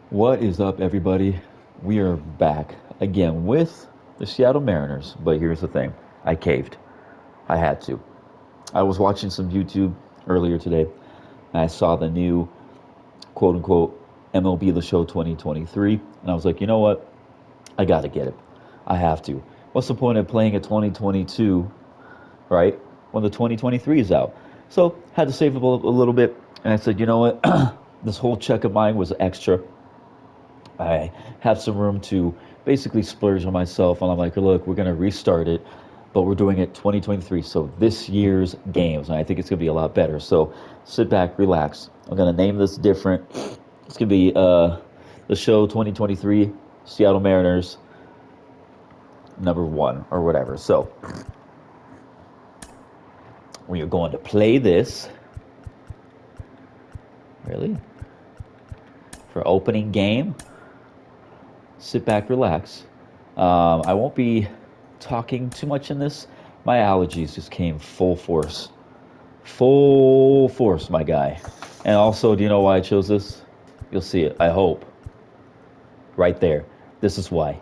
What is up, everybody? We are back again with the Seattle Mariners. But here's the thing, I caved. I had to. I was watching some YouTube earlier today, and I saw the new quote unquote MLB The Show 2023, and I was like, you know what? I gotta get it. I have to. What's the point of playing a 2022, right, when the 2023 is out? So, had to save up a little bit, and I said, you know what? This whole check of mine was extra. I have some room to basically splurge on myself. And I'm like, look, we're going to restart it, but we're doing it 2023. So this year's games, and I think it's going to be a lot better. So sit back, relax. I'm going to name this different. It's going to be the show 2023 Seattle Mariners #1 or whatever. So we are going to play this. Really? For opening game? Sit back, relax. I won't be talking too much in this. My allergies just came full force. Full force, my guy. And also, do you know why I chose this? You'll see it, I hope. Right there. This is why.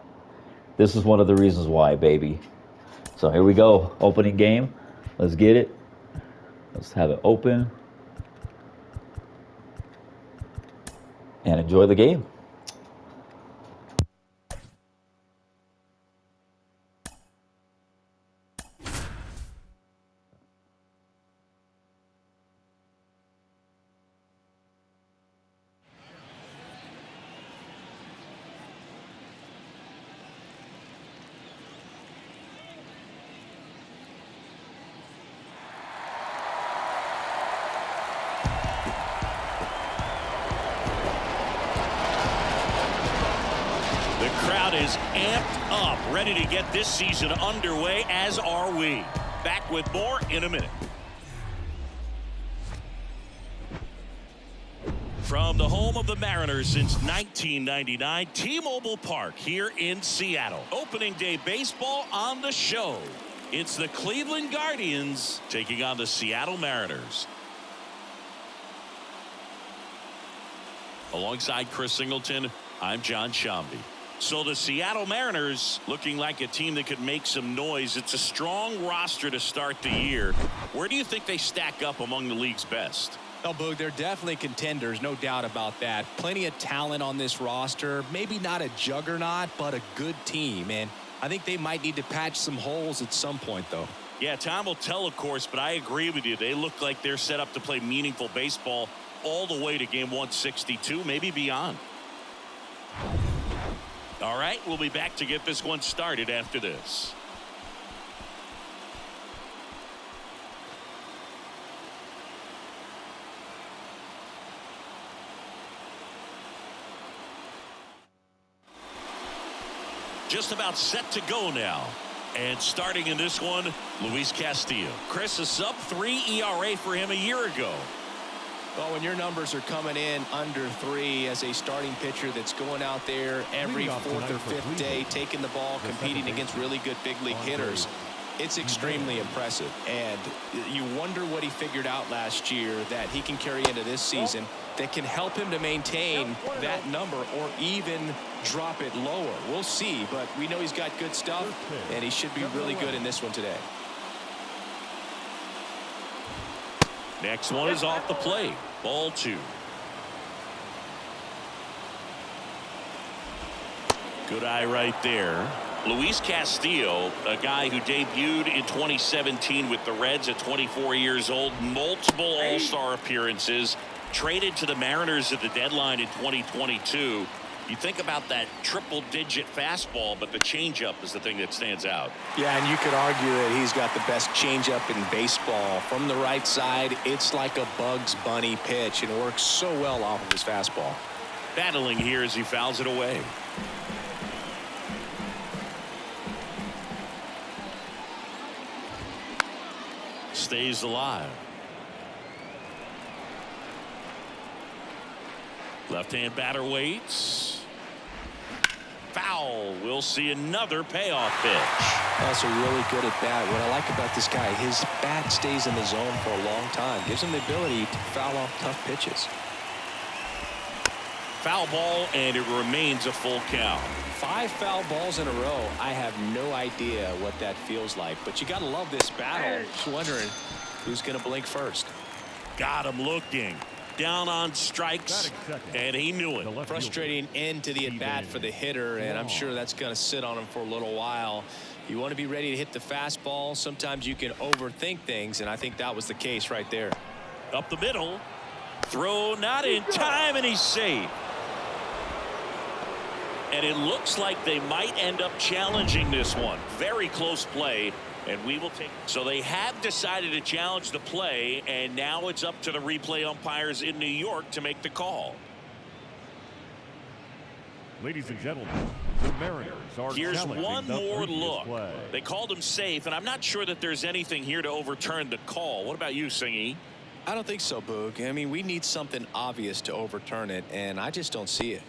This is one of the reasons why, baby. So here we go. Opening game. Let's get it. Let's have it open. And enjoy the game. The crowd is amped up, ready to get this season underway, as are we. Back with more in a minute. From the home of the Mariners since 1999, T-Mobile Park here in Seattle. Opening day baseball on the show. It's the Cleveland Guardians taking on the Seattle Mariners. Alongside Chris Singleton, I'm John Shambi. So the Seattle Mariners looking like a team that could make some noise. It's a strong roster to start the year. Where do you think they stack up among the league's best? Oh, Boog, they're definitely contenders, no doubt about that. Plenty of talent on this roster. Maybe not a juggernaut, but a good team. And I think they might need to patch some holes at some point, though. Yeah, time will tell, of course, but I agree with you. They look like they're set up to play meaningful baseball all the way to game 162, maybe beyond. All right, we'll be back to get this one started after this. Just about set to go now. And starting in this one, Luis Castillo. Chris, a sub-3 ERA for him a year ago. Well, when your numbers are coming in under 3 as a starting pitcher that's going out there every fourth or fifth day, taking the ball, competing against really good big league hitters, it's extremely impressive. And you wonder what he figured out last year that he can carry into this season that can help him to maintain that number or even drop it lower. We'll see, but we know he's got good stuff, and he should be really good in this one today. Next one is off the plate. Ball 2. Good eye right there. Luis Castillo, a guy who debuted in 2017 with the Reds at 24 years old, multiple All-Star appearances, traded to the Mariners at the deadline in 2022. You think about that triple-digit fastball, but the changeup is the thing that stands out. Yeah, and you could argue that he's got the best changeup in baseball. From the right side, it's like a Bugs Bunny pitch and works so well off of his fastball. Battling here as he fouls it away. Stays alive. Left-hand batter waits. Foul. We'll see another payoff pitch. That's a really good at bat. What I like about this guy, his bat stays in the zone for a long time. Gives him the ability to foul off tough pitches. foul ball, and it remains a full count. 5 foul balls in a row. I have no idea what that feels like, but you got to love this battle. Just wondering who's going to blink first. Got him looking. Down on strikes, and he knew it. Frustrating end to the at-bat for the hitter, and I'm sure that's going to sit on him for a little while. You want to be ready to hit the fastball. Sometimes you can overthink things, and I think that was the case right there. Up the middle. Throw not in time, and he's safe. And it looks like they might end up challenging this one. Very close play, and we will take. So they have decided to challenge the play, and now it's up to the replay umpires in New York to make the call. Ladies and gentlemen, the Mariners are Here's challenging one the more previous look. play. They called him safe, and I'm not sure that there's anything here to overturn the call. What about you, Singy? I don't think so, Boog. I mean, we need something obvious to overturn it, and I just don't see it.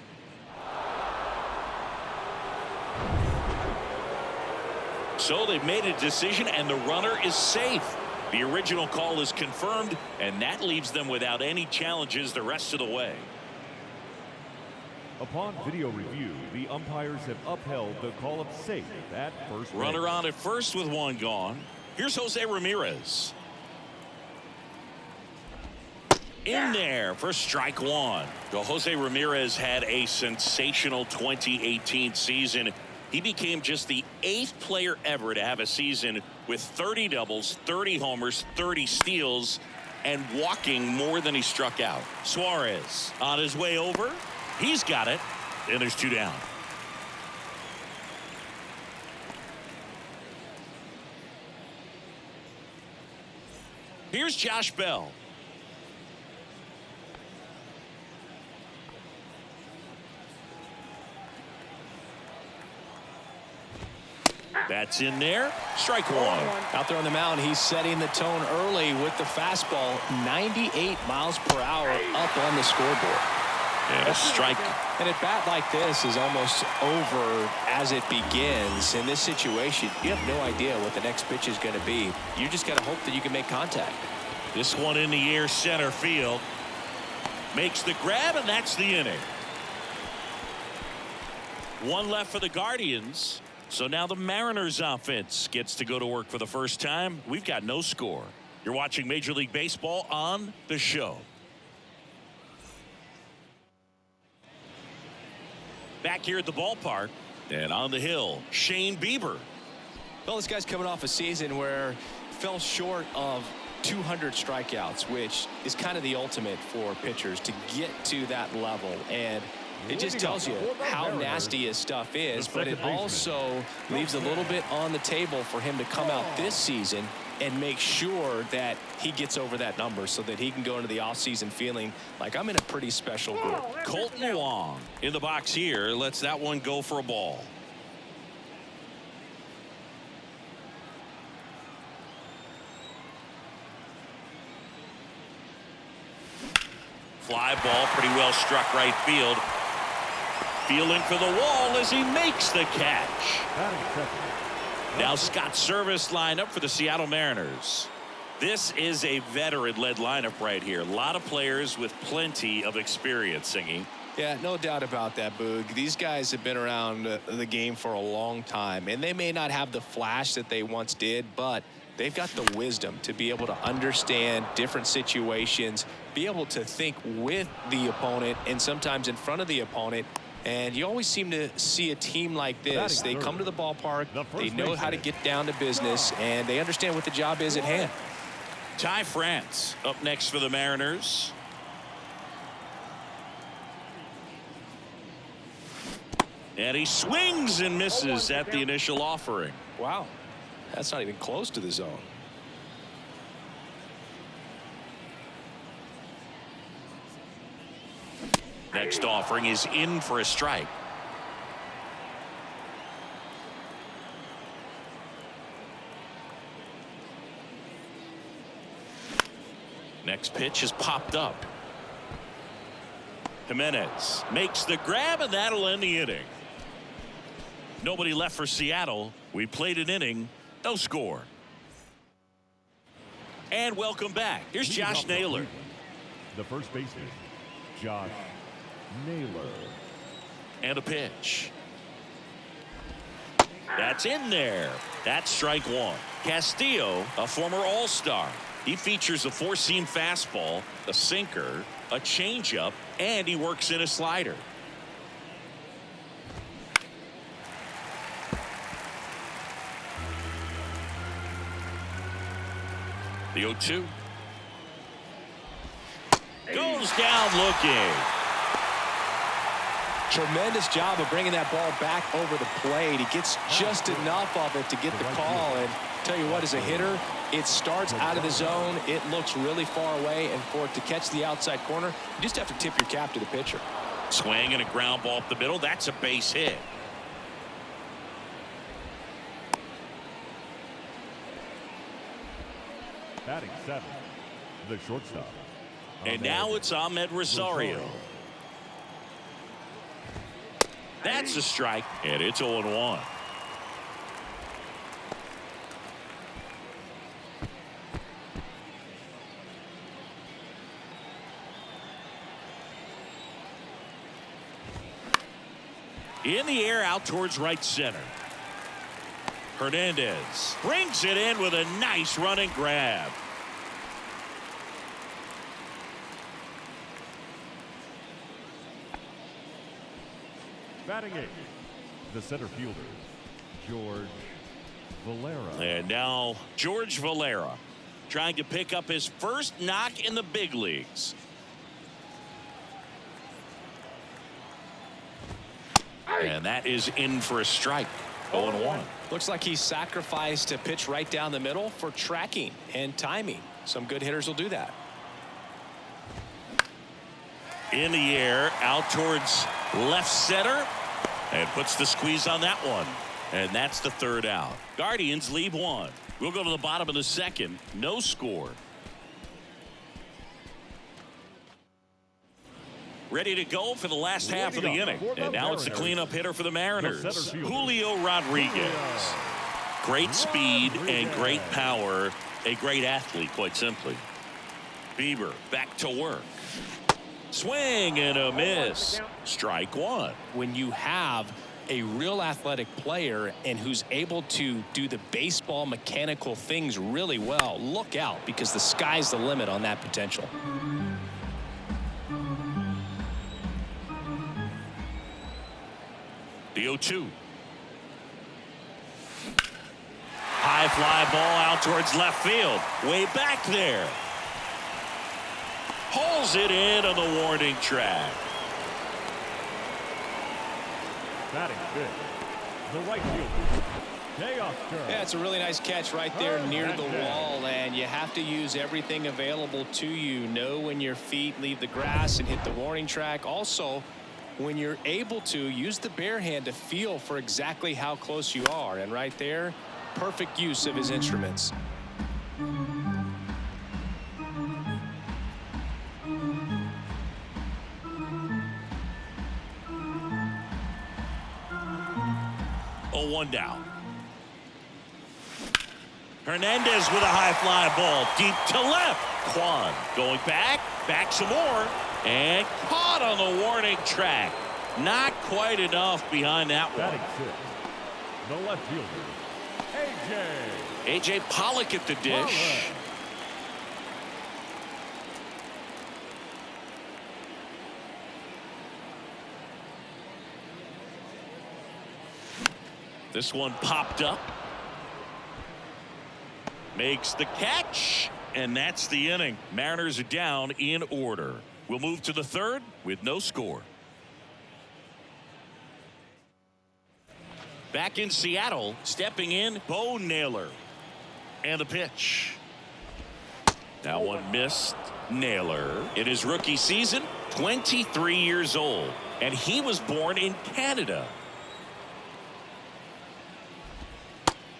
So they've made a decision, and the runner is safe. The original call is confirmed, and that leaves them without any challenges the rest of the way. Upon video review, the umpires have upheld the call of safe at first base. Runner on at first with one gone. Here's Jose Ramirez. In there for strike one. So Jose Ramirez had a sensational 2018 season. He became just the 8th player ever to have a season with 30 doubles, 30 homers, 30 steals, and walking more than he struck out. Suarez on his way over. He's got it, and there's 2 down. Here's Josh Bell. That's in there. Strike one. Out there on the mound, he's setting the tone early with the fastball. 98 miles per hour up on the scoreboard. And a strike. And at bat like this is almost over as it begins. In this situation, you have no idea what the next pitch is going to be. You just got to hope that you can make contact. This one in the air, center field. Makes the grab, and that's the inning. One left for the Guardians. So now the Mariners offense gets to go to work for the first time. We've got no score. You're watching Major League Baseball on The Show. Back here at the ballpark and on the hill, Shane Bieber. Well, this guy's coming off a season where fell short of 200 strikeouts, which is kind of the ultimate for pitchers to get to that level. And it just tells you how nasty his stuff is, but it also leaves a little bit on the table for him to come out this season and make sure that he gets over that number so that he can go into the offseason feeling like I'm in a pretty special group. Colton Wong in the box here lets that one go for a ball. Fly ball, pretty well struck right field. Feeling for the wall as he makes the catch. Now Scott Service lined up for the Seattle Mariners. This is a veteran-led lineup right here. A lot of players with plenty of experience, Singy. Yeah, no doubt about that, Boog. These guys have been around the game for a long time, and they may not have the flash that they once did, but they've got the wisdom to be able to understand different situations, be able to think with the opponent and sometimes in front of the opponent. And you always seem to see a team like this. They come to the ballpark, they know how to get down to business, and they understand what the job is at hand. Ty France up next for the Mariners. And he swings and misses at the initial offering. Wow, that's not even close to the zone. Next offering is in for a strike. Next pitch is popped up. Jimenez makes the grab, and that'll end the inning. Nobody left for Seattle. We played an inning, no score. And welcome back. Here's Josh Naylor. The first baseman, Josh Naylor. And a pitch. That's in there. That's strike one. Castillo, a former All-Star. He features a four-seam fastball, a sinker, a changeup, and he works in a slider. The 0-2. Goes down looking. Tremendous job of bringing that ball back over the plate. He gets just enough of it to get the call. And tell you what, as a hitter, it starts out of the zone. It looks really far away. And for it to catch the outside corner, you just have to tip your cap to the pitcher. Swing and a ground ball up the middle. That's a base hit. Batting 7th, the shortstop. And now it's Ahmed Rosario. That's a strike, and it's 0-1. In the air, out towards right center. Hernandez brings it in with a nice running grab. Batting 8th, the center fielder, George Valera. And now George Valera trying to pick up his first knock in the big leagues. And that is in for a strike. 0-1. Looks like he sacrificed a pitch right down the middle for tracking and timing. Some good hitters will do that. In the air, out towards left center, and puts the squeeze on that one. And that's the third out. Guardians lead 1. We'll go to the bottom of the second. No score. Ready to go for the last half of the inning. And now it's the cleanup hitter for the Mariners, Julio Rodriguez. Great speed and great power. A great athlete, quite simply. Bieber back to work. Swing and a miss. Strike one. When you have a real athletic player and who's able to do the baseball mechanical things really well, look out, because the sky's the limit on that potential. The 0-2. High fly ball out towards left field. Way back there. Pulls it in on the warning track. Batting 5th, the right fielder, Teoscar. Yeah, it's a really nice catch right there near the wall, and you have to use everything available to you. Know when your feet leave the grass and hit the warning track. Also, when you're able to, use the bare hand to feel for exactly how close you are. And right there, perfect use of his instruments. Oh, 1 down. Hernandez with a high fly ball deep to left. Kwan going back some more, and caught on the warning track. Not quite enough behind that one. Batting 6th, the left fielder, A.J. Pollock at the dish. This one popped up. Makes the catch, and that's the inning. Mariners are down in order. We'll move to the third with no score. Back in Seattle, stepping in, Bo Naylor. And the pitch. That one missed. Naylor, in his rookie season, 23 years old. And he was born in Canada.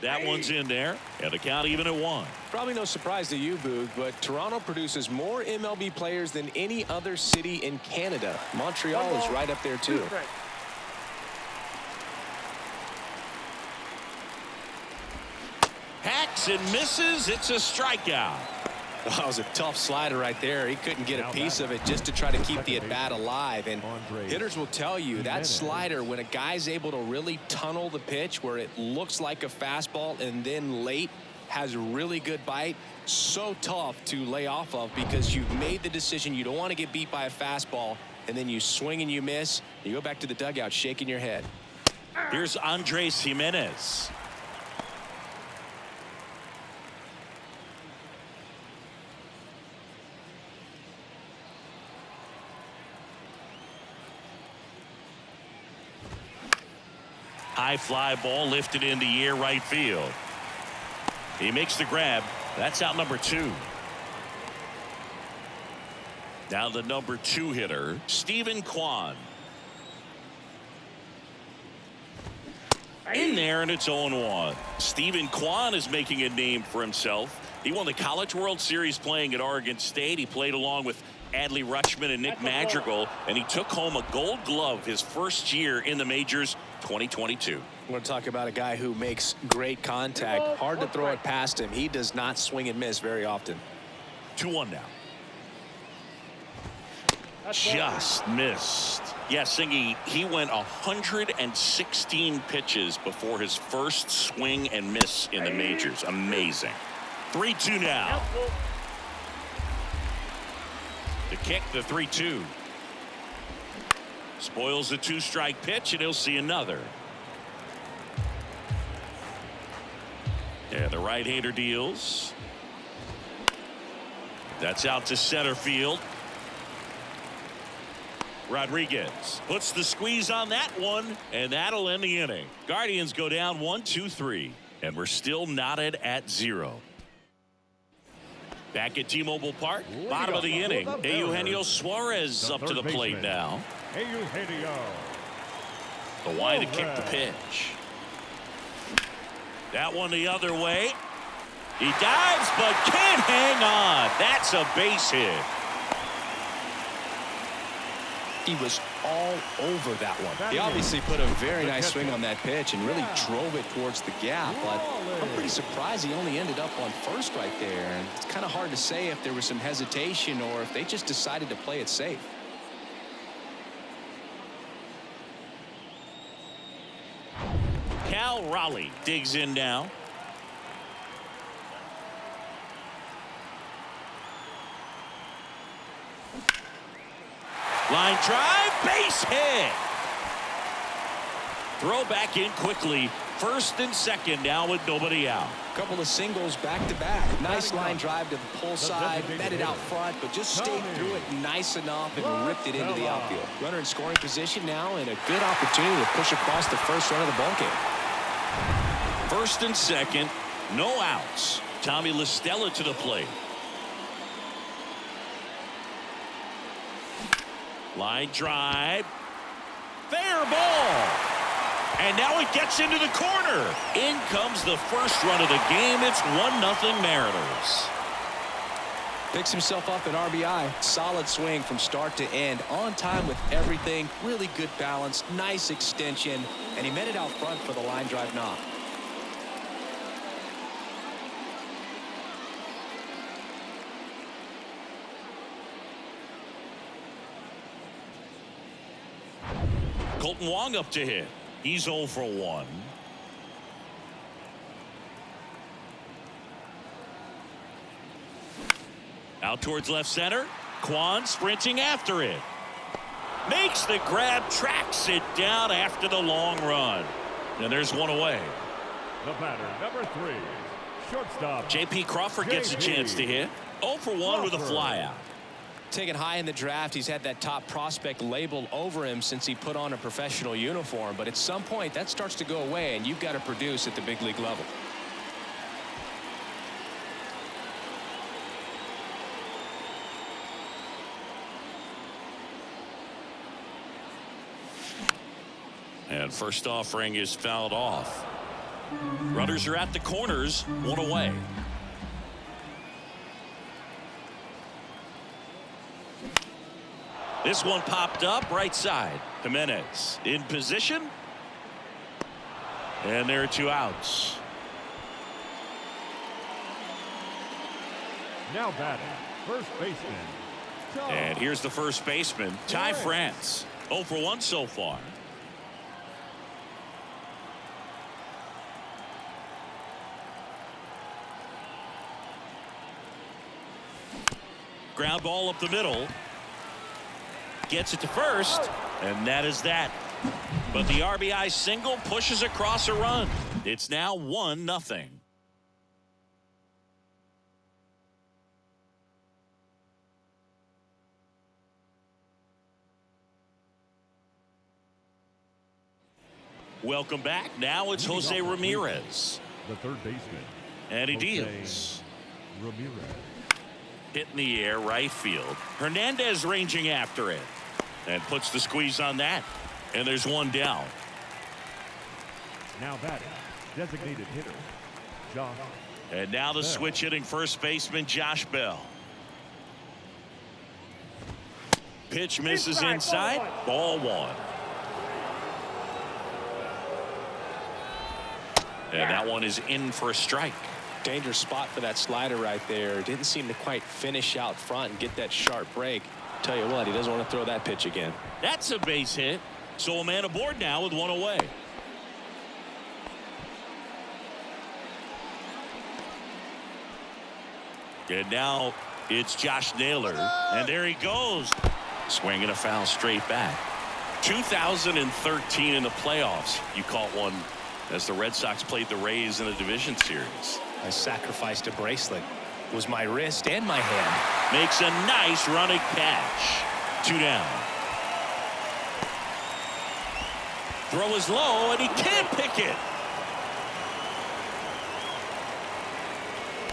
That one's in there, and the count even at 1. Probably no surprise to you, Boog, but Toronto produces more MLB players than any other city in Canada. Montreal is right up there, too. Hacks and misses. It's a strikeout. That was a tough slider right there. He couldn't get a piece of it just to try to keep the at-bat alive. And hitters will tell you that slider, when a guy's able to really tunnel the pitch where it looks like a fastball and then late has really good bite, so tough to lay off of because you've made the decision you don't want to get beat by a fastball, and then you swing and you miss. You go back to the dugout shaking your head. Here's Andres Gimenez. High fly ball lifted in the air right field. He makes the grab. That's out number 2. Now the number 2 hitter, Steven Kwan. In there, and it's 0-1. Steven Kwan is making a name for himself. He won the College World Series playing at Oregon State. He played along with Adley Rutschman and Nick Madrigal, and he took home a Gold Glove his first year in the majors, 2022. We're going to talk about a guy who makes great contact. Hard to throw it past him. He does not swing and miss very often. 2-1 now. Just missed. Yeah, Singy, he went 116 pitches before his first swing and miss in the majors. Amazing. 3-2 now. The kick, the 3-2. Spoils the 2-strike pitch, and he'll see another. Yeah, the right-hander deals. That's out to center field. Rodriguez puts the squeeze on that one, and that'll end the inning. Guardians go down 1-2-3, and we're still knotted at 0. Back at T-Mobile Park, bottom of the inning. Eugenio Suarez up to the plate now. The wide to kick the pitch. That one the other way. He dives but can't hang on. That's a base hit. He was all over that one. He obviously put a very nice swing on that pitch and really drove it towards the gap, but I'm pretty surprised he only ended up on first right there. And it's kind of hard to say if there was some hesitation or if they just decided to play it safe. Cal Raleigh digs in now. Line drive, base hit. Throw back in quickly. First and second now with nobody out. Couple of singles back to back. Nice line drive to the pull side, met it out front, but just stayed through it nice enough and ripped it into the outfield. Runner in scoring position now, and a good opportunity to push across the first run of the ball game. First and second, no outs. Tommy La Stella to the plate. Line drive. Fair ball. And now it gets into the corner. In comes the first run of the game. It's 1-0 Mariners. Picks himself up an RBI. Solid swing from start to end. On time with everything. Really good balance. Nice extension. And he met it out front for the line drive knock. Colton Wong up to hit. He's 0 for 1. Out towards left center. Kwan sprinting after it. Makes the grab, tracks it down after the long run. And there's one away. The batter, number 3, shortstop. J.P. Crawford gets a chance to hit. 0 for 1 with a flyout. Taken high in the draft, he's had that top prospect label over him since he put on a professional uniform, but at some point that starts to go away and you've got to produce at the big league level. And first offering is fouled off. Runners are at the corners, one away. This one popped up right side. Gimenez in position. And there are 2 outs. Now batting, first baseman. And here's the first baseman, Ty France. 0 for 1 so far. Ground ball up the middle. Gets it to first, and that is that. But the RBI single pushes across a run. It's now 1-0. Welcome back. Now it's Jose Ramirez. The third baseman. And he Jose deals. Ramirez. Hit in the air, right field. Hernandez ranging after it. And puts the squeeze on that. And there's one down. Now batting, designated hitter, Josh. And now the switch hitting first baseman, Josh Bell. Pitch misses inside. Ball 1. And that one is in for a strike. Dangerous spot for that slider right there. Didn't seem to quite finish out front and get that sharp break. Tell you what, he doesn't want to throw that pitch again. That's a base hit. So a man aboard now with one away. And now it's Josh Naylor. And there he goes. Swinging a foul straight back. 2013 in the playoffs. You caught one as the Red Sox played the Rays in a division series. I sacrificed a bracelet. It was my wrist and my hand. Makes a nice running catch. 2 down. Throw is low, and he can't pick it.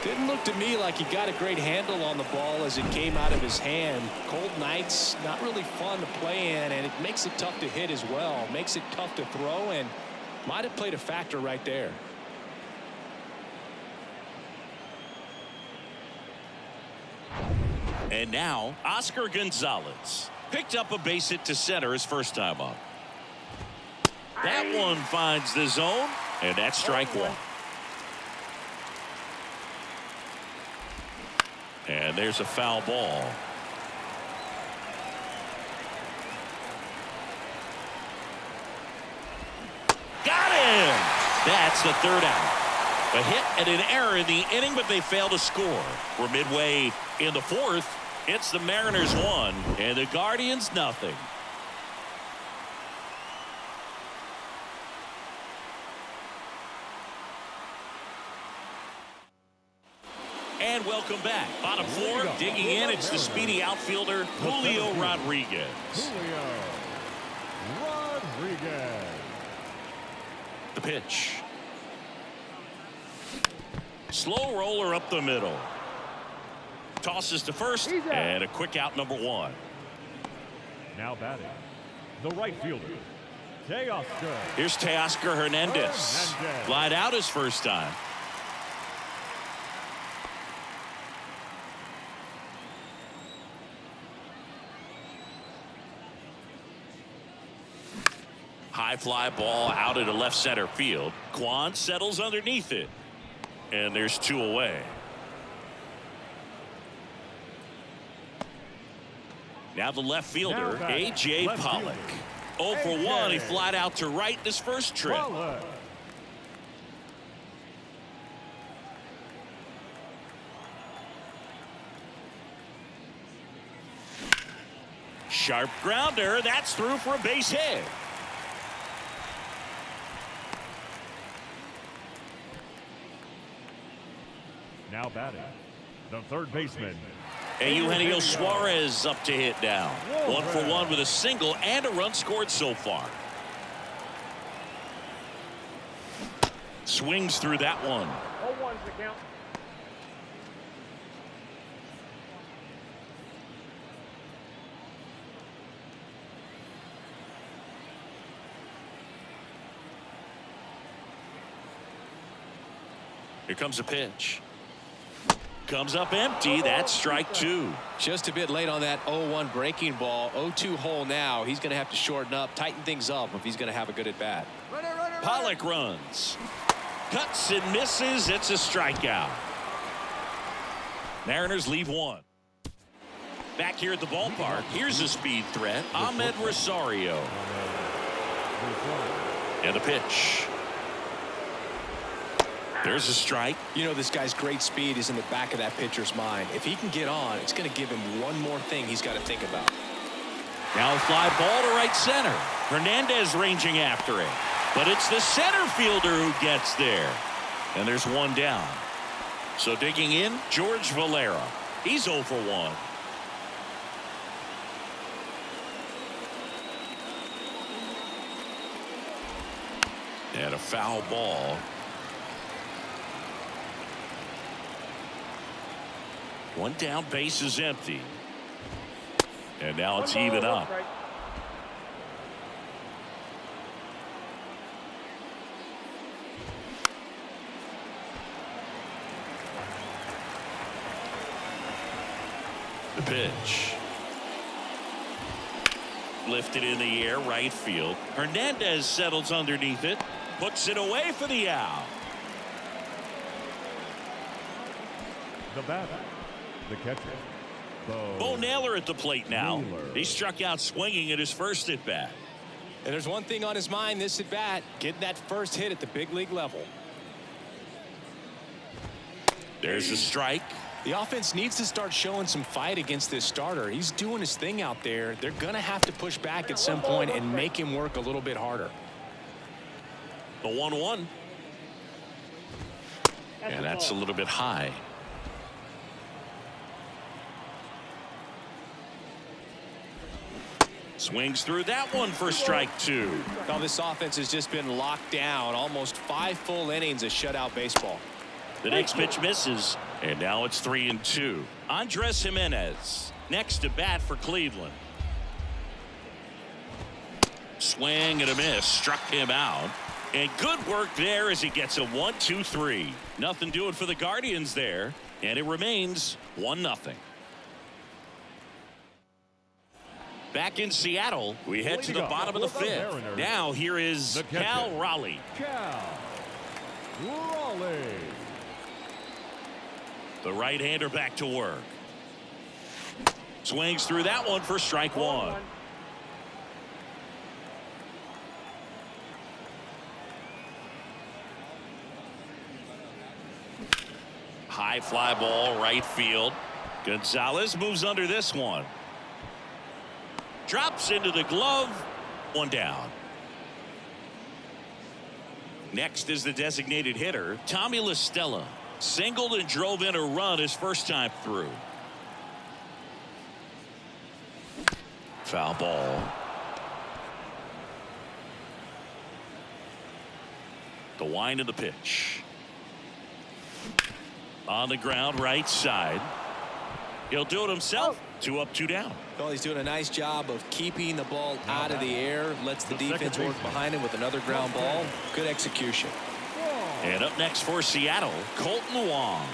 Didn't look to me like he got a great handle on the ball as it came out of his hand. Cold nights, not really fun to play in, and it makes it tough to hit as well. Makes it tough to throw, and might have played a factor right there. And now Oscar Gonzalez picked up a base hit to center his first time up. That one finds the zone, and that's strike 1. And there's a foul ball. Got him! That's the third out. A hit and an error in the inning, but they fail to score. We're midway in the 4th. It's the Mariners 1 and the Guardians nothing. And welcome back. Bottom 4, digging in, it's the speedy outfielder Julio Rodriguez. Julio Rodriguez. The pitch. Slow roller up the middle. Tosses to first, and a quick out, number 1. Now batting, the right fielder, Teoscar. Here's Teoscar Hernandez. Glide out his first time. High fly ball out into left center field. Kwan settles underneath it. And there's 2 away. Now the left fielder, A.J. Pollock. 0 for 1. He flied out to right in his first trip. Sharp grounder. That's through for a base hit. Now batting, the third baseman. And Eugenio Suarez up to hit now. 1 for 1 with a single and a run scored so far. Swings through that one. 0-1's the count. Here comes a pitch. Comes up empty. That's strike 2. Just a bit late on that 0-1 breaking ball. 0-2 hole now. He's going to have to shorten up, tighten things up if he's going to have a good at bat. Pollock runs. Cuts and misses. It's a strikeout. Mariners leave one. Back here at the ballpark, here's a speed threat, Ahmed Rosario. And a pitch. There's a strike. You know, this guy's great speed is in the back of that pitcher's mind. If he can get on, it's going to give him one more thing he's got to think about. Now a fly ball to right center. Hernandez ranging after it. But it's the center fielder who gets there. And there's one down. So digging in, George Valera. He's 0 for 1. And a foul ball. One down, base is empty. And now it's even up. The pitch. Lifted in the air, right field. Hernandez settles underneath it. Puts it away for the out. The batter, the catcher, Bo Naylor at the plate now. He struck out swinging at his first at bat. And there's one thing on his mind this at bat, getting that first hit at the big league level. There's a strike. The offense needs to start showing some fight against this starter. He's doing his thing out there. They're going to have to push back at some point and make him work a little bit harder. The 1-1. And that's a little bit high. Swings through that one for strike 2. Now this offense has just been locked down. Almost 5 full innings of shutout baseball. The next pitch misses. And now it's 3-2. Andres Gimenez next to bat for Cleveland. Swing and a miss. Struck him out. And good work there as he gets a 1-2-3. Nothing doing for the Guardians there. And it remains 1-0. Back in Seattle, we head to the bottom of the 5th. Now here is Cal Raleigh. The right-hander back to work. Swings through that one for strike 1. High fly ball, right field. Gonzalez moves under this one. Drops into the glove. One down. Next is the designated hitter, Tommy La Stella. Singled and drove in a run his first time through. Foul ball. The wind of the pitch. On the ground, right side. He'll do it himself. 2 up, 2 down. Well, he's doing a nice job of keeping the ball out of the air. Lets the defense work behind him with another ground ball. Good execution. And up next for Seattle, Colton Wong.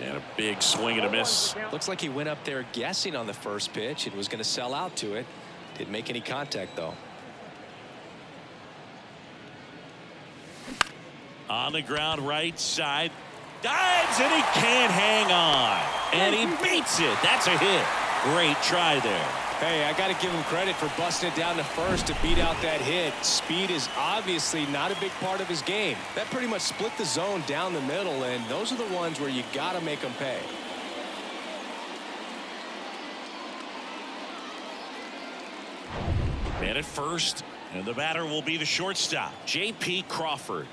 And a big swing and a miss. Looks like he went up there guessing on the first pitch and was going to sell out to it. Didn't make any contact, though. On the ground, right side. Dives, and he can't hang on. And he beats it. That's a hit. Great try there. Hey, I got to give him credit for busting it down to first to beat out that hit. Speed is obviously not a big part of his game. That pretty much split the zone down the middle, and those are the ones where you got to make them pay. Man at first, and the batter will be the shortstop, J.P. Crawford.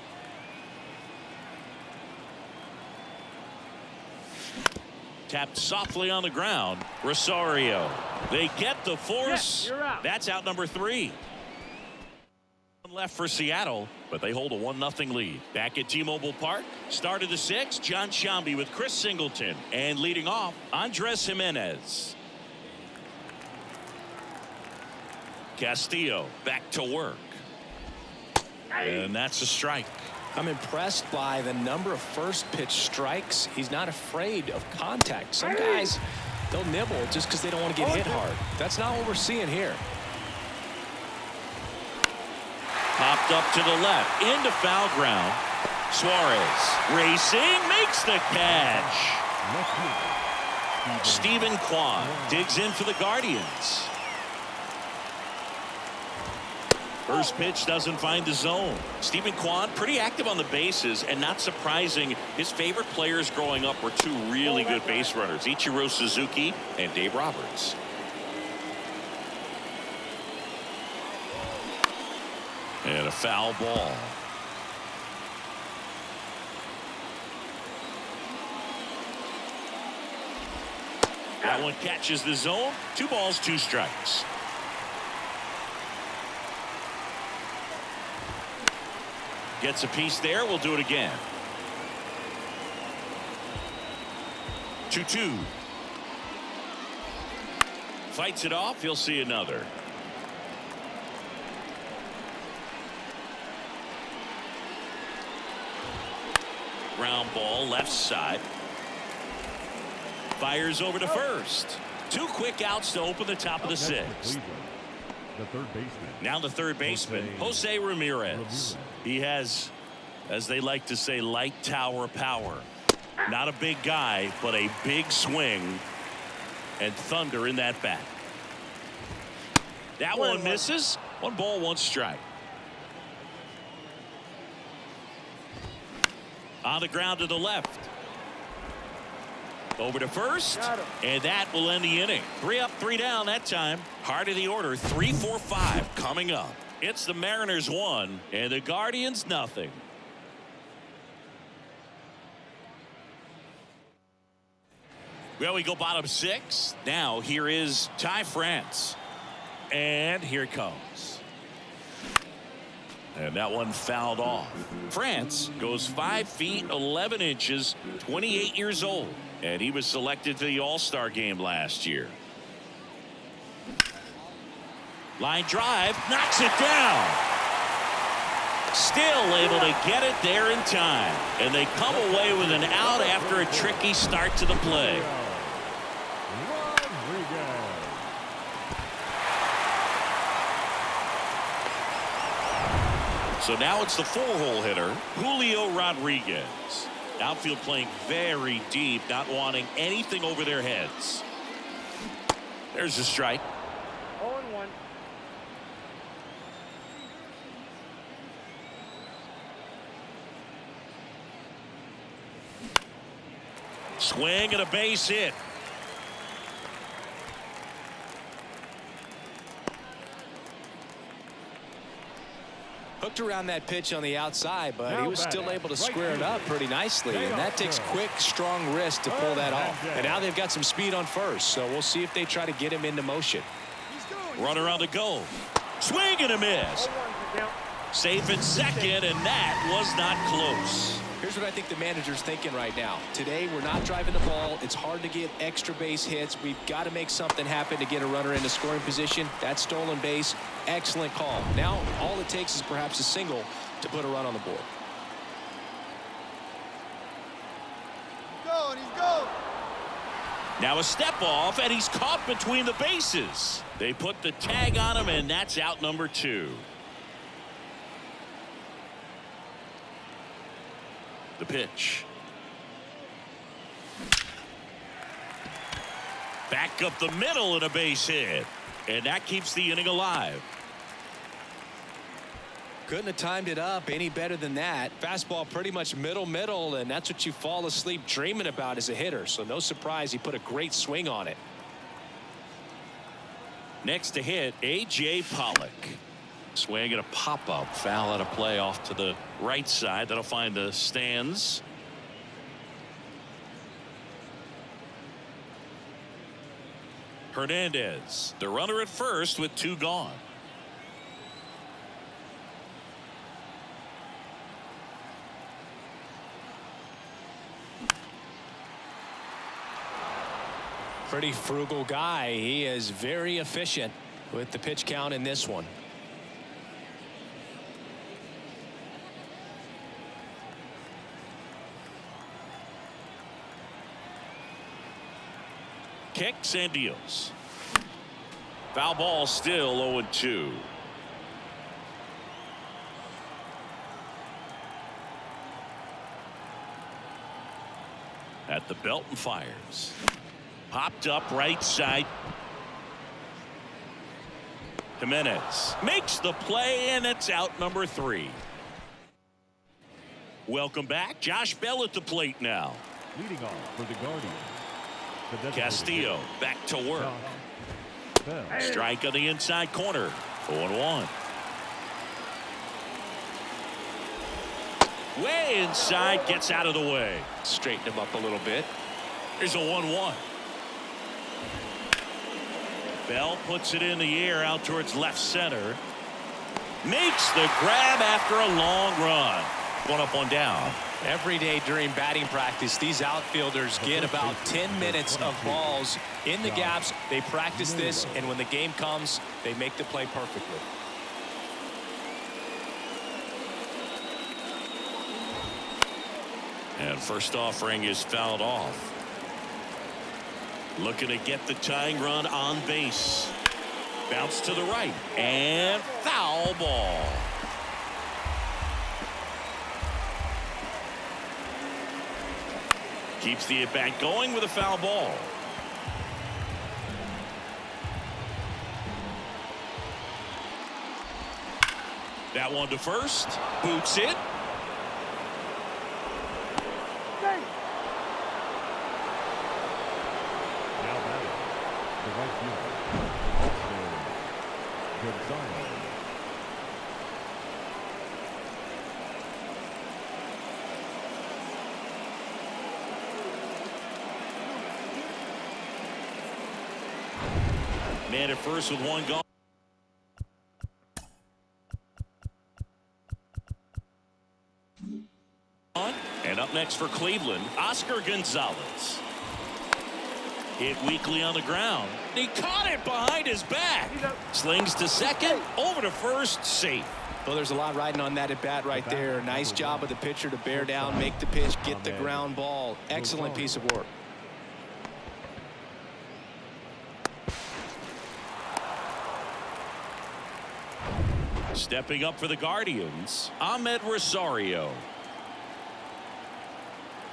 Tapped softly on the ground. Rosario. They get the force. That's out number 3. Left for Seattle, but they hold a 1-0 lead. Back at T-Mobile Park. Start of the 6th. John Sciambi with Chris Singleton. And leading off, Andres Gimenez. Castillo back to work. And that's a strike. I'm impressed by the number of first pitch strikes. He's not afraid of contact. Some guys, they'll nibble just because they don't want to get hit hard. That's not what we're seeing here. Popped Popped up to the left into foul ground. Suarez racing, makes the catch. Stephen Kwan digs in for the Guardians. First pitch doesn't find the zone. Stephen Kwan pretty active on the bases, and not surprising, his favorite players growing up were two really good base runners, Ichiro Suzuki and Dave Roberts. And a foul ball. That one catches the zone. 2 balls, 2 strikes. Gets a piece there. We'll do it again. 2-2. Fights it off. He'll see another. Ground ball left side. Fires over to first. 2 quick outs to open the top of the 6th. The third baseman. Now the third baseman, Jose Ramirez. He has, as they like to say, light tower power. Not a big guy, but a big swing and thunder in that bat. That one misses. 1 ball, 1 strike. On the ground to the left. Over to first, and that will end the inning. 3 up, 3 down that time. Heart of the order, 3, 4, 5 coming up. It's the Mariners 1 and the Guardians nothing. Well, we go bottom 6. Now here is Ty France, and here it comes. And that one fouled off. France goes 5 feet 11 inches, 28 years old. And he was selected to the All-Star game last year. Line drive, knocks it down. Still able to get it there in time. And they come away with an out after a tricky start to the play. So now it's the 4-hole hitter, Julio Rodriguez. Outfield playing very deep, not wanting anything over their heads. There's a strike. 0-1. Swing and a base hit. Hooked around that pitch on the outside, but he was still able to square it up pretty nicely, and that takes quick, strong wrist to pull that off. And now they've got some speed on first, so we'll see if they try to get him into motion. Runner on the go. Swing and a miss. Safe at second, and that was not close. Here's what I think the manager's thinking right now. Today, we're not driving the ball. It's hard to get extra base hits. We've got to make something happen to get a runner into scoring position. That stolen base, excellent call. Now, all it takes is perhaps a single to put a run on the board. He's going. Now a step off, and he's caught between the bases. They put the tag on him, and that's out number 2. The pitch. Back up the middle and a base hit. And that keeps the inning alive. Couldn't have timed it up any better than that. Fastball pretty much middle, and that's what you fall asleep dreaming about as a hitter. So no surprise he put a great swing on it. Next to hit, A.J. Pollock. Swing and a pop-up. Foul out of play off to the right side. That'll find the stands. Hernandez, the runner at first with 2 gone. Pretty frugal guy. He is very efficient with the pitch count in this one. Kicks and deals. Foul ball, still 0-2. At the belt and fires. Popped up right side. Jimenez makes the play, and it's out number 3. Welcome back. Josh Bell at the plate now. Leading off for the Guardians, the designated Castillo back to work. Josh Bell. Strike on the inside corner. 0-1. Way inside, gets out of the way. Straighten him up a little bit. Here's a 1-1. Bell puts it in the air out towards left center. Makes the grab after a long run. 1 up, 1 down. Every day during batting practice, these outfielders get about 10 minutes of balls in the gaps. They practice this, and when the game comes, they make the play perfectly. And first offering is fouled off. Looking to get the tying run on base. Bounce to the right. And foul ball. Keeps the at-bat going with a foul ball. That one to first. Boots it. Now batting, the right fielder, Oscar Gonzalez. Man at first with 1 gone. And up next for Cleveland, Oscar Gonzalez. Hit weakly on the ground. He caught it behind his back. Slings to second, over to first, safe. Well, there's a lot riding on that at bat right there. Nice job of the pitcher to bear down, make the pitch, get the ground ball. Excellent piece of work. Stepping up for the Guardians, Ahmed Rosario.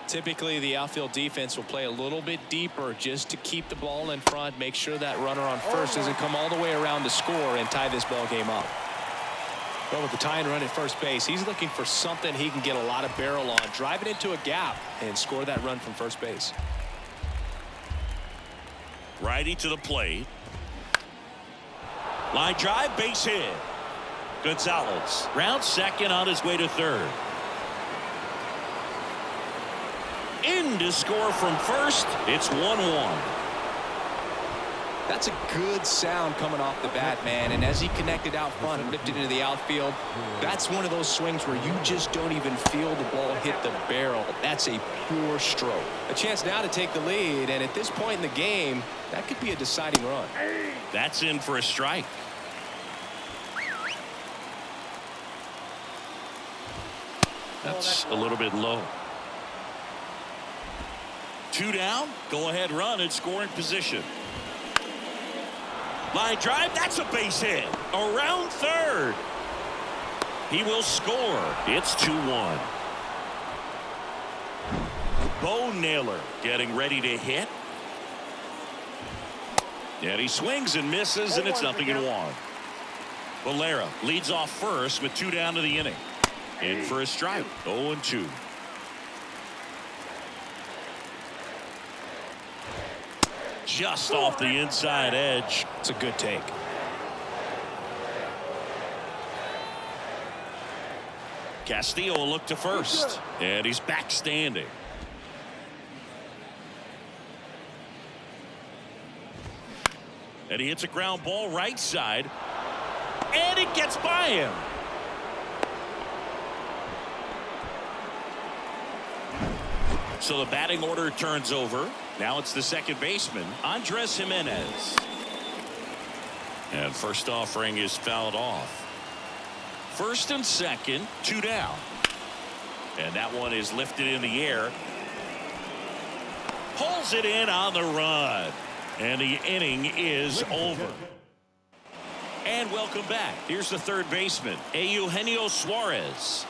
Typically, the outfield defense will play a little bit deeper just to keep the ball in front, make sure that runner on first doesn't come all the way around to score and tie this ball game up. But with the tying run at first base, he's looking for something he can get a lot of barrel on, drive it into a gap, and score that run from first base. Righty to the plate. Line drive, base hit. Gonzalez round second on his way to third. In to score from first. It's 1-1. That's a good sound coming off the bat, man. And as he connected out front and lifted into the outfield, that's one of those swings where you just don't even feel the ball hit the barrel. That's a pure stroke. A chance now to take the lead, and at this point in the game, that could be a deciding run. That's in for a strike. That's a little bit low. 2 down. Go ahead run in scoring position. Line drive. That's a base hit. Around third. He will score. It's 2-1. Bo Naylor getting ready to hit. And he swings and misses, and it's 0-1. Valera leads off first with 2 down to the inning. In for a strike. 0-2. Just off the inside edge. It's a good take. Castillo will look to first. And he's back standing. And he hits a ground ball right side. And it gets by him. So the batting order turns over. Now it's the second baseman, Andres Jimenez. And first offering is fouled off. First and second, 2 down. And that one is lifted in the air. Pulls it in on the run. And the inning is over. And welcome back. Here's the third baseman, Eugenio Suarez.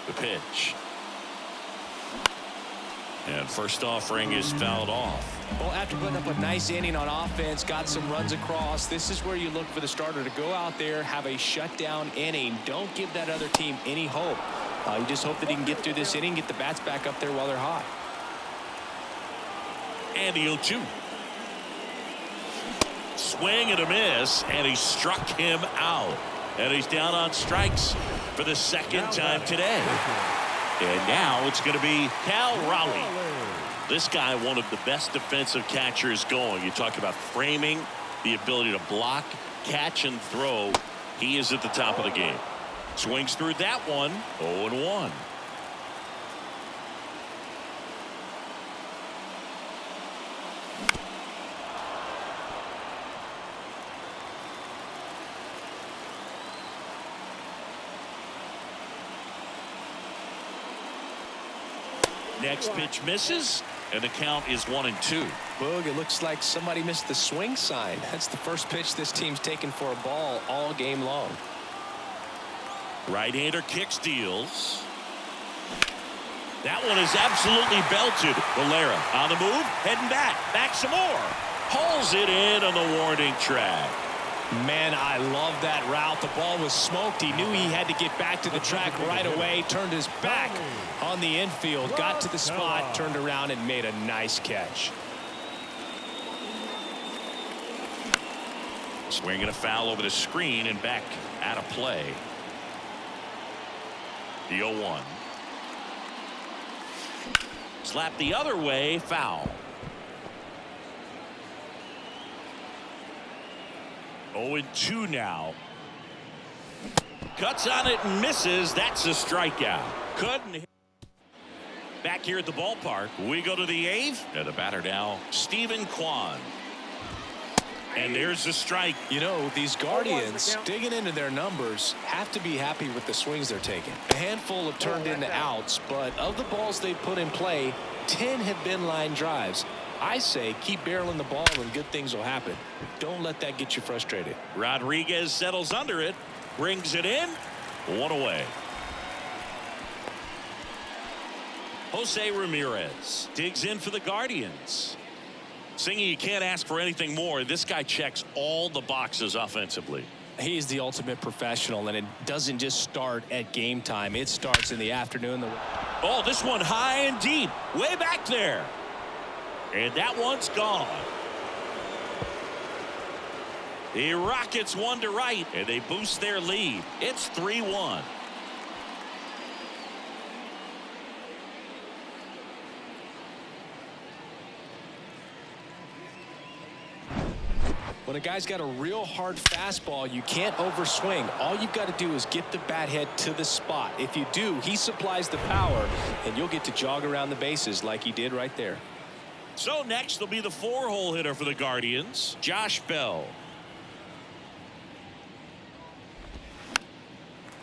The pitch. And first offering is fouled off. Well, after putting up a nice inning on offense, got some runs across, this is where you look for the starter to go out there, have a shutdown inning. Don't give that other team any hope. You just hope that he can get through this inning, get the bats back up there while they're hot. And the 0-2. Swing and a miss, and he struck him out. And he's down on strikes for the second time today. And now it's going to be Cal Raleigh. This guy, one of the best defensive catchers going. You talk about framing, the ability to block, catch, and throw. He is at the top of the game. Swings through that one, 0-1. Next pitch misses, and the count is 1-2. Boog, it looks like somebody missed the swing sign. That's the first pitch this team's taken for a ball all game long. Right-hander kick steals. That one is absolutely belted. Valera on the move, heading back some more. Pulls it in on the warning track. Man, I love that route. The ball was smoked. He knew he had to get back to the track right away. Turned his back on the infield. Got to the spot, turned around, and made a nice catch. Swinging a foul over the screen and back out of play. The 0-1. Slap the other way, foul. 0-2 now. Cuts on it and misses. That's a strikeout. Couldn't hit. Back here at the ballpark, we go to the 8th. And the batter now, Stephen Kwan. And there's the strike. You know, these Guardians, digging into their numbers, have to be happy with the swings they're taking. A handful have turned into outs, but of the balls they've put in play, 10 have been line drives. I say keep barreling the ball and good things will happen. Don't let that get you frustrated. Rodriguez settles under it, brings it in, 1 away. Jose Ramirez digs in for the Guardians. Singing, you can't ask for anything more. This guy checks all the boxes offensively. He's the ultimate professional, and it doesn't just start at game time. It starts in the afternoon. Oh, this one high and deep, way back there. And that one's gone. The Rockets 1 to right, and they boost their lead. It's 3-1. When a guy's got a real hard fastball, you can't overswing. All you've got to do is get the bat head to the spot. If you do, he supplies the power, and you'll get to jog around the bases like he did right there. So next will be the 4-hole hitter for the Guardians, Josh Bell.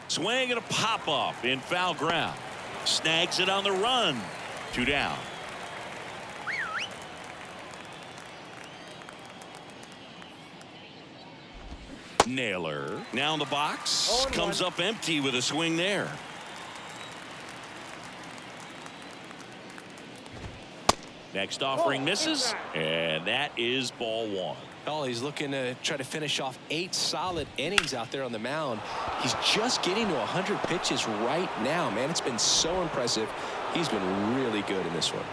Swing and a pop-up in foul ground. Snags it on the run. 2 down. Naylor now in the box. Comes up empty with a swing there. Next offering misses, and that is ball 1. Oh, he's looking to try to finish off 8 solid innings out there on the mound. He's just getting to 100 pitches right now, man. It's been so impressive. He's been really good in this one.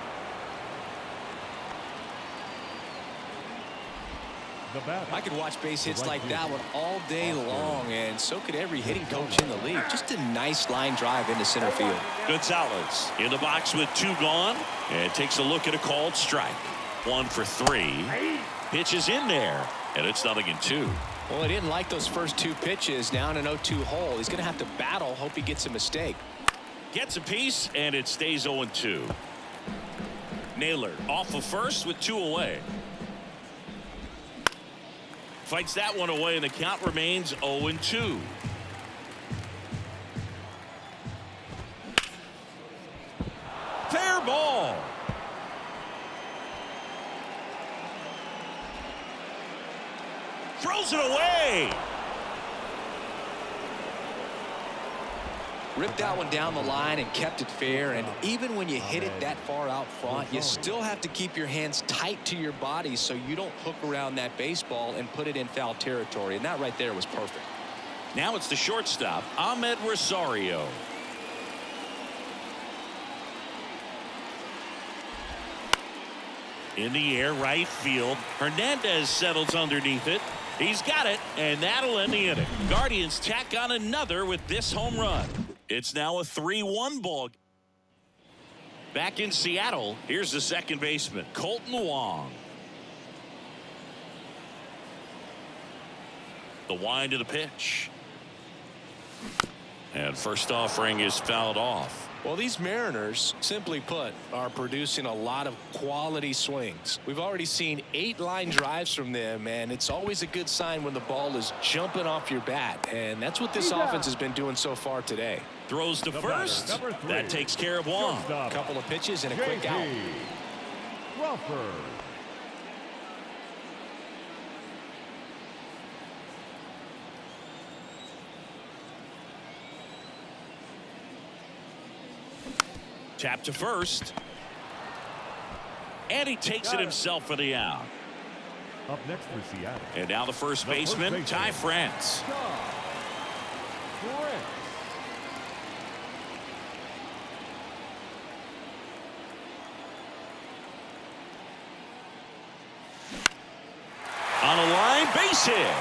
I could watch base hits like that one all day long, and so could every hitting coach in the league. Just a nice line drive into center field. Gonzalez in the box with 2 gone, and takes a look at a called strike. 1 for 3. Pitches in there, and it's 0-2. Well, he didn't like those first 2 pitches. Now in an 0-2 hole, he's going to have to battle. Hope he gets a mistake. Gets a piece, and it stays 0-2. Naylor off of first with 2 away. Fights that one away, and the count remains 0-2. Fair ball. Throws it away. Ripped that one down the line and kept it fair. And even when you hit it that far out front, you still have to keep your hands tight to your body so you don't hook around that baseball and put it in foul territory. And that right there was perfect. Now it's the shortstop, Ahmed Rosario. In the air, right field. Hernandez settles underneath it. He's got it, and that'll end the inning. Guardians tack on another with this home run. It's now a 3-1 ball. Back in Seattle, here's the second baseman, Colton Wong. The wind of the pitch. And first offering is fouled off. Well, these Mariners, simply put, are producing a lot of quality swings. We've already seen 8 line drives from them, and it's always a good sign when the ball is jumping off your bat. And that's what this offense has been doing so far today. Throws to first. That takes care of Wong. A couple of pitches and a quick out. Crawford. Tap to first. And he takes it himself for the out. Up next for Seattle. And now the first baseman, Ty France. On a line, base hit.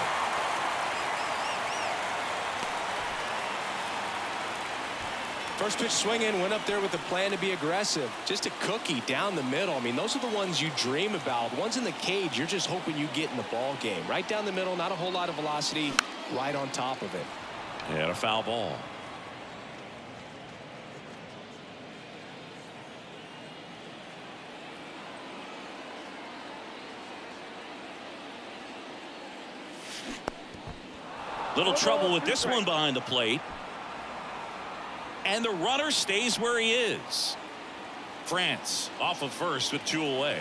First pitch swinging, went up there with a plan to be aggressive. Just a cookie down the middle. I mean, those are the ones you dream about. Ones in the cage, you're just hoping you get in the ball game. Right down the middle, not a whole lot of velocity, right on top of it. And a foul ball. Little trouble with this one behind the plate. And the runner stays where he is. France off of first with 2 away.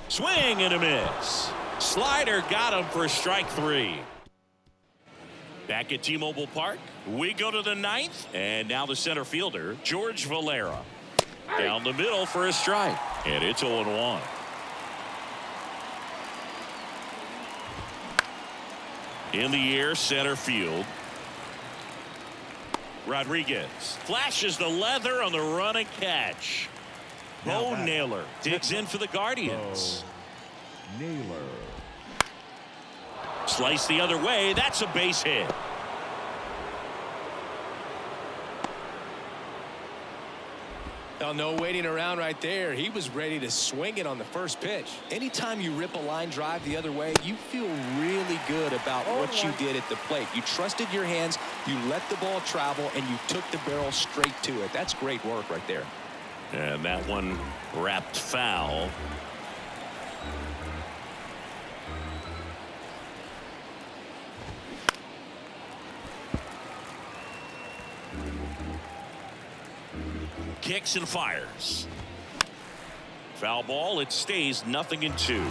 Swing and a miss. Slider got him for strike 3. Back at T-Mobile Park, we go to the 9th, and now the center fielder, George Valera. Down the middle for a strike, and it's 0-1. In the air, center field. Rodriguez flashes the leather on the run and catch. Bo Naylor digs in for the Guardians. Naylor. Slice the other way. That's a base hit. Now, no waiting around right there. He was ready to swing it on the first pitch. Anytime you rip a line drive the other way, you feel really good about what you did at the plate. You trusted your hands, you let the ball travel, and you took the barrel straight to it. That's great work right there. And that one wrapped foul. Kicks and fires. Foul ball. It stays 0-2.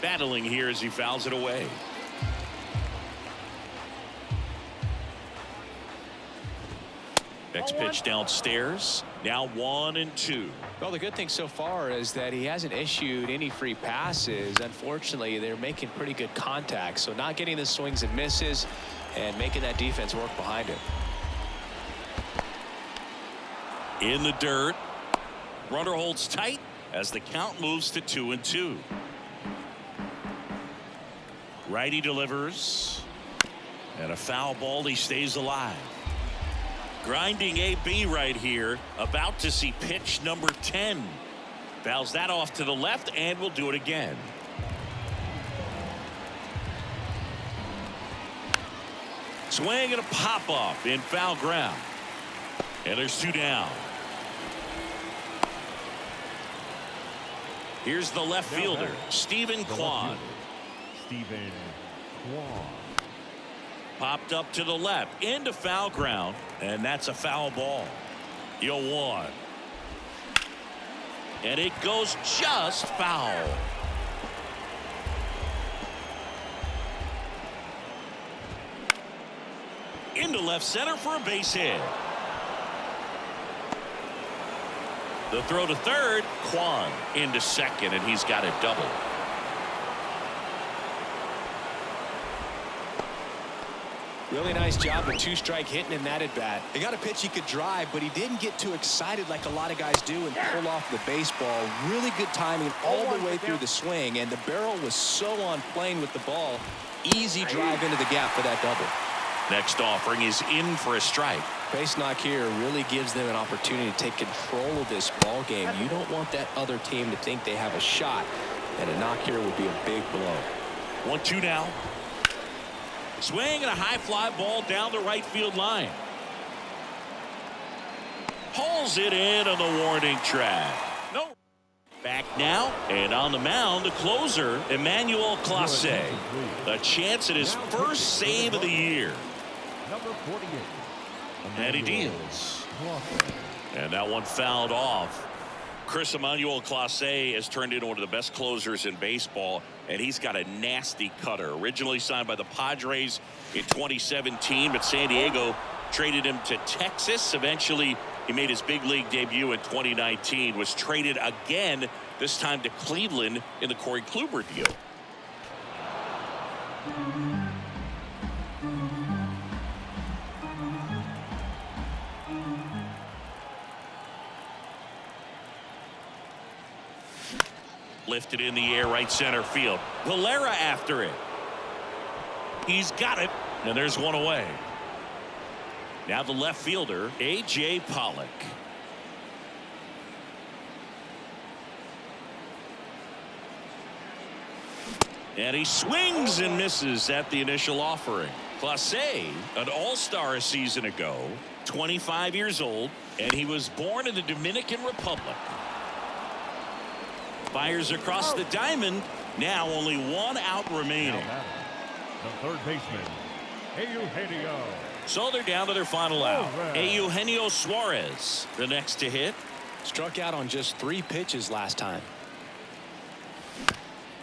Battling here as he fouls it away. Next pitch downstairs. Now 1-2. Well, the good thing so far is that he hasn't issued any free passes. Unfortunately, they're making pretty good contact. So not getting the swings and misses and making that defense work behind him. In the dirt. Runner holds tight as the count moves to 2-2. Righty delivers. And a foul ball. He stays alive. Grinding AB right here. About to see pitch number 10. Fouls that off to the left and will do it again. Swing and a pop up in foul ground. And there's 2 down. Here's the left fielder, Stephen Kwan. Stephen Kwan. Popped up to the left into foul ground, and that's a foul ball. 0-1. And it goes just foul. Into left center for a base hit. The throw to third. Kwan into second, and he's got a double. Really nice job with two-strike hitting in that at-bat. He got a pitch he could drive, but he didn't get too excited like a lot of guys do and pull off the baseball. Really good timing all the way through the swing, and the barrel was so on plane with the ball. Easy drive into the gap for that double. Next offering is in for a strike. Base knock here really gives them an opportunity to take control of this ball game. You don't want that other team to think they have a shot, and a knock here would be a big blow. 1-2 now. Swing and a high fly ball down the right field line. Hauls it in on the warning track. No. Back now, and on the mound, the closer, Emmanuel Clase. A chance at his first save of the year. Number 48. And he deals. And that one fouled off. Chris Emmanuel Clase has turned into one of the best closers in baseball, and he's got a nasty cutter. Originally signed by the Padres in 2017, but San Diego traded him to Texas. Eventually, he made his big league debut in 2019, was traded again, this time to Cleveland in the Corey Kluber deal. Lifted in the air, right center field. Valera after it. He's got it, and there's one away. Now the left fielder, A.J. Pollock. And he swings and misses at the initial offering. Clase, an all-star a season ago, 25 years old, and he was born in the Dominican Republic. Fires across the diamond. Now only one out remaining. The third baseman, Eugenio. So they're down to their final out. Eugenio Suarez, the next to hit. Struck out on just 3 pitches last time.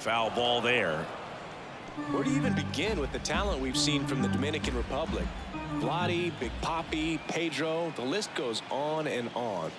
Foul ball there. Where do you even begin with the talent we've seen from the Dominican Republic? Vladi, Big Papi, Pedro, the list goes on and on.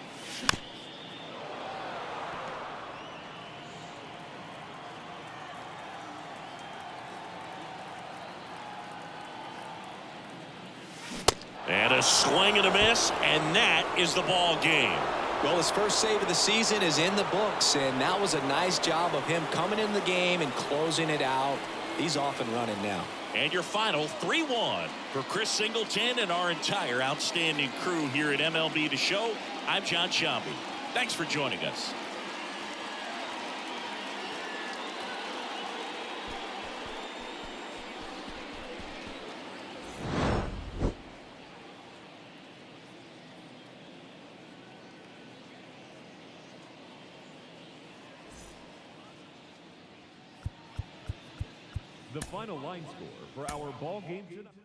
And a swing and a miss, and that is the ball game. Well, his first save of the season is in the books, and that was a nice job of him coming in the game and closing it out. He's off and running now. And your final 3-1 for Chris Singleton and our entire outstanding crew here at MLB The Show. I'm John Sciambi. Thanks for joining us. The final line score for our ball game tonight.